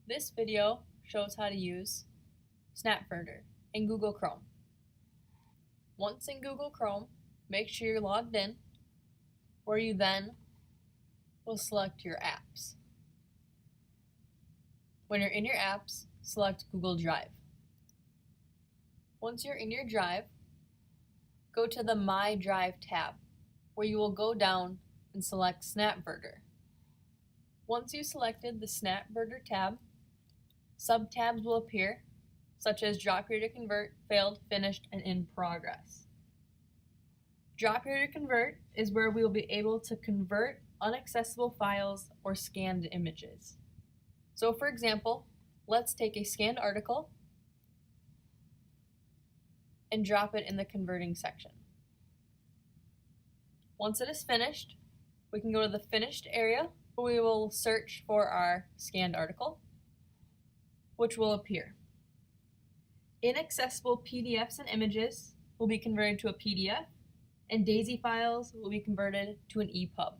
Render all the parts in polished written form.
This video shows how to use Snapverter in Google Chrome. Once in Google Chrome, make sure you're logged in, where you then will select your apps. When you're in your apps, select Google Drive. Once you're in your drive, go to the My Drive tab, where you will go down and select Snapverter. Once you've selected the Snapverter tab, sub-tabs will appear, such as Drop Here to Convert, Failed, Finished, and In Progress. Drop Here to Convert is where we will be able to convert inaccessible files or scanned images. So for example, let's take a scanned article and drop it in the converting section. Once it is finished, we can go to the finished area where we will search for our scanned article, which will appear. Inaccessible PDFs and images will be converted to a PDF, and DAISY files will be converted to an EPUB.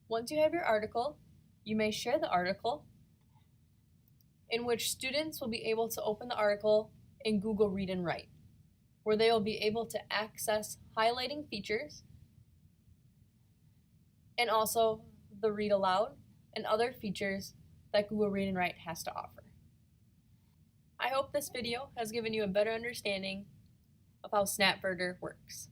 Once you have your article, you may share the article, in which students will be able to open the article in Google Read and Write, where they will be able to access highlighting features and also the read aloud and other features that Google Read and Write has to offer. I hope this video has given you a better understanding of how Snapverter works.